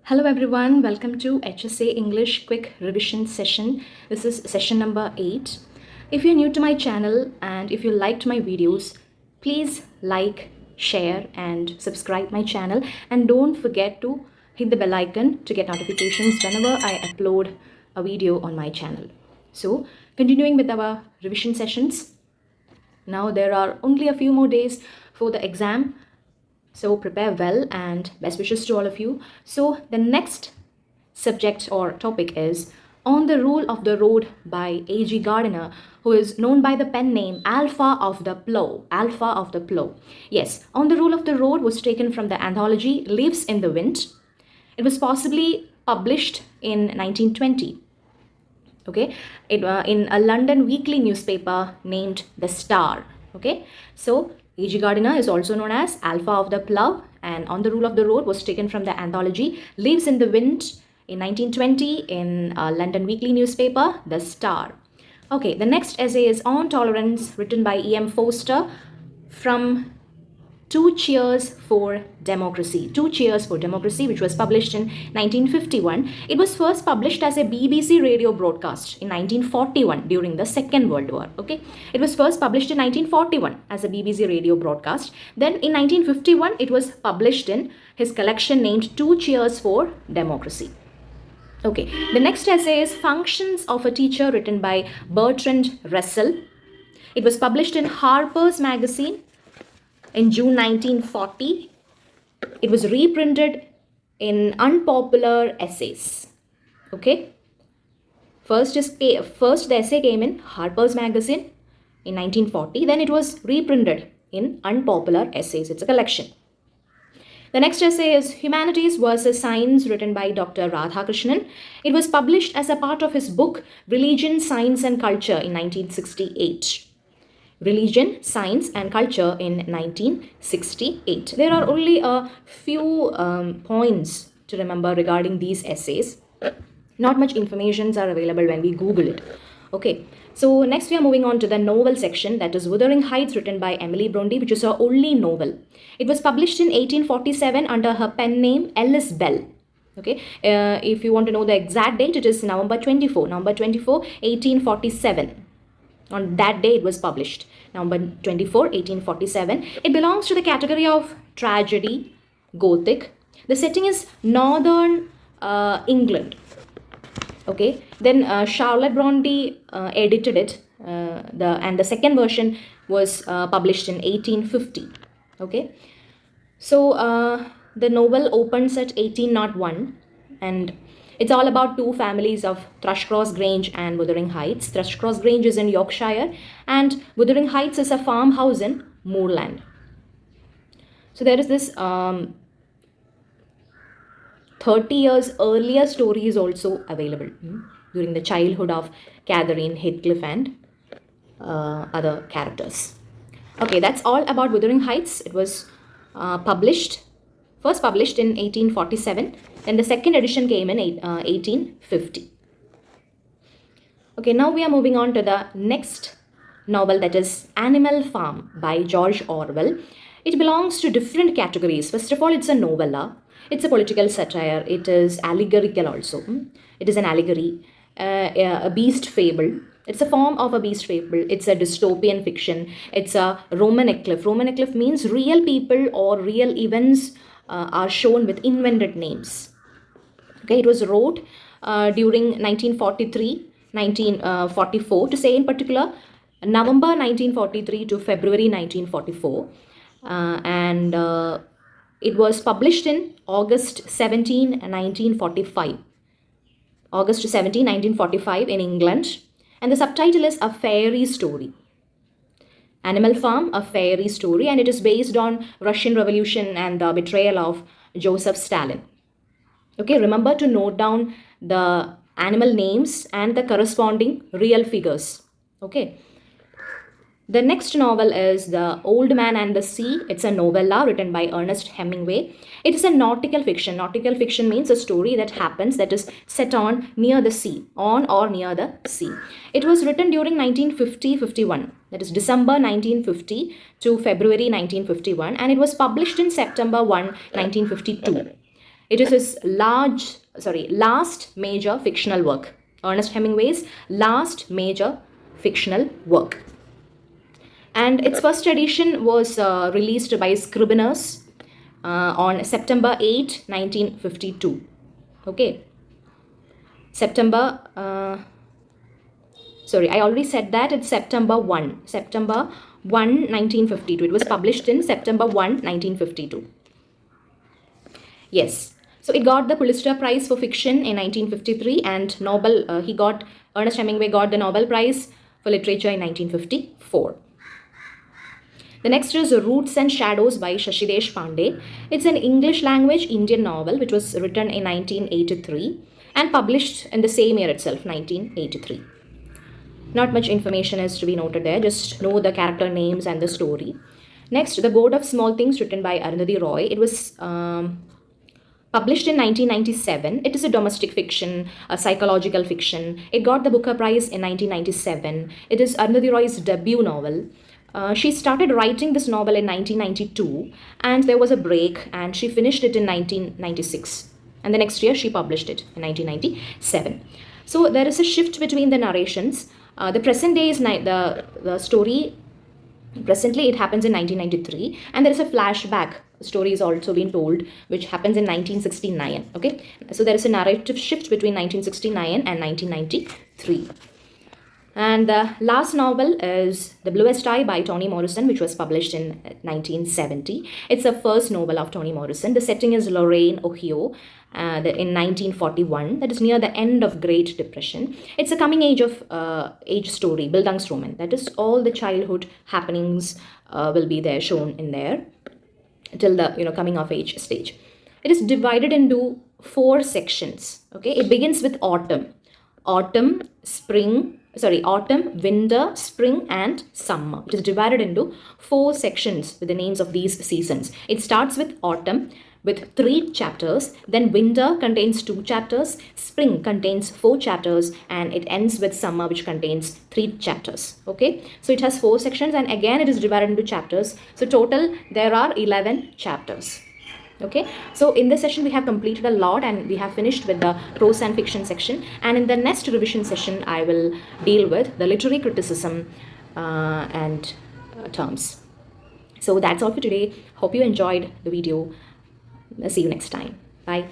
Hello everyone, welcome to HSA English Quick Revision Session. This is session number 8. If you're new to my channel and if you liked my videos, please like, share and subscribe my channel, and don't forget to hit the bell icon to get notifications whenever I upload a video on my channel. So, continuing with our revision sessions. Now there are only a few more days for the exam. So prepare well and best wishes to all of you. So the next subject or topic is On the Rule of the Road by A.G. Gardiner, who is known by the pen name Alpha of the Plough. Alpha of the Plough. Yes, On the Rule of the Road was taken from the anthology Leaves in the Wind. It was possibly published in 1920. Okay, in a London weekly newspaper named The Star. Okay, so A.G. Gardiner is also known as Alpha of the Plough, and On the Rule of the Road was taken from the anthology Leaves in the Wind in 1920 in a London weekly newspaper, The Star. Okay, the next essay is On Tolerance, written by E.M. Forster from Two Cheers for Democracy. Two Cheers for Democracy, which was published in 1951. It was first published as a BBC radio broadcast in 1941 during the Second World War. Okay, it was first published in 1941 as a BBC radio broadcast. Then in 1951, it was published in his collection named Two Cheers for Democracy. Okay, the next essay is Functions of a Teacher, written by Bertrand Russell. It was published in Harper's Magazine in June 1940. It was reprinted in Unpopular Essays. Okay. First the essay came in Harper's Magazine in 1940. Then it was reprinted in Unpopular Essays. It's a collection. The next essay is Humanities versus Science, written by Dr. Radhakrishnan. It was published as a part of his book Religion, Science and Culture in 1968. Religion, Science and Culture in 1968. There are only a few points to remember regarding these essays. Not much informations are available when we Google it. Okay, so next we are moving on to the novel section, that is Wuthering Heights, written by Emily Bronte, which is her only novel. It was published in 1847 under her pen name Ellis Bell. Okay, if you want to know the exact date, it is November 24, 1847. On that day, it was published, November 24, 1847. It belongs to the category of tragedy, Gothic. The setting is northern England. Okay, then Charlotte Bronte edited it, and the second version was published in 1850. Okay, so the novel opens at 1801, and it's all about two families of Thrushcross Grange and Wuthering Heights. Thrushcross Grange is in Yorkshire and Wuthering Heights is a farmhouse in moorland. So there is this 30 years earlier story is also available during the childhood of Catherine, Heathcliff and other characters. Okay, that's all about Wuthering Heights. It was first published in 1847. Then the second edition came in 1850. Okay, now we are moving on to the next novel, that is Animal Farm by George Orwell. It belongs to different categories. First of all, it's a novella. It's a political satire. It is allegorical also. It is an allegory, a beast fable. It's a form of a beast fable. It's a dystopian fiction. It's a Roman eclipse. Roman eclipse means real people or real events are shown with invented names. Okay, it was wrote during 1943, 1944, to say in particular November 1943 to February 1944, and it was published in August 17, 1945. August 17, 1945 in England, and the subtitle is A Fairy Story. Animal Farm, A Fairy Story, and it is based on Russian Revolution and the betrayal of Joseph Stalin. Okay, remember to note down the animal names and the corresponding real figures. Okay. The next novel is The Old Man and the Sea. It's a novella written by Ernest Hemingway. It is a nautical fiction. Nautical fiction means a story that happens, that is set on near the sea, on or near the sea. It was written during 1950-51. That is December 1950 to February 1951, and it was published in September 1, 1952. It is his last major fictional work. Ernest Hemingway's last major fictional work. And its first edition was released by Scribners on September 8, 1952. Okay. I already said that it's September 1, 1952. It was published in September 1, 1952. Yes. So it got the Pulitzer Prize for Fiction in 1953, and Ernest Hemingway got the Nobel Prize for Literature in 1954. The next is Roots and Shadows by Shashi Deshpande. It's an English language Indian novel which was written in 1983 and published in the same year itself, 1983. Not much information is to be noted there, just know the character names and the story. Next, The God of Small Things, written by Arundhati Roy. It was published in 1997. It is a domestic fiction, a psychological fiction. It got the Booker Prize in 1997. It is Arundhati Roy's debut novel. She started writing this novel in 1992, and there was a break, and she finished it in 1996. And the next year, she published it in 1997. So there is a shift between the narrations. The present day is the story. Presently, it happens in 1993, and there is a flashback story is also being told, which happens in 1969. Okay, so there is a narrative shift between 1969 and 1993. And the last novel is The Bluest Eye by Toni Morrison, which was published in 1970. It's the first novel of Toni Morrison. The setting is Lorraine, Ohio, in 1941. That is near the end of Great Depression. It's a coming age story, Bildungsroman. That is, all the childhood happenings will be there, shown in there till the coming of age stage. It is divided into 4 sections. Okay, it begins with autumn, winter, spring, and summer. It is divided into 4 sections with the names of these seasons. It starts with autumn with 3 chapters, then winter contains 2 chapters, spring contains 4 chapters, and it ends with summer, which contains 3 chapters. Okay, so it has 4 sections, and again it is divided into chapters. So total there are 11 chapters. Okay, so in this session we have completed a lot, and we have finished with the prose and fiction section, and in the next revision session I will deal with the literary criticism and terms. So that's all for today. Hope you enjoyed the video. See you next time. Bye.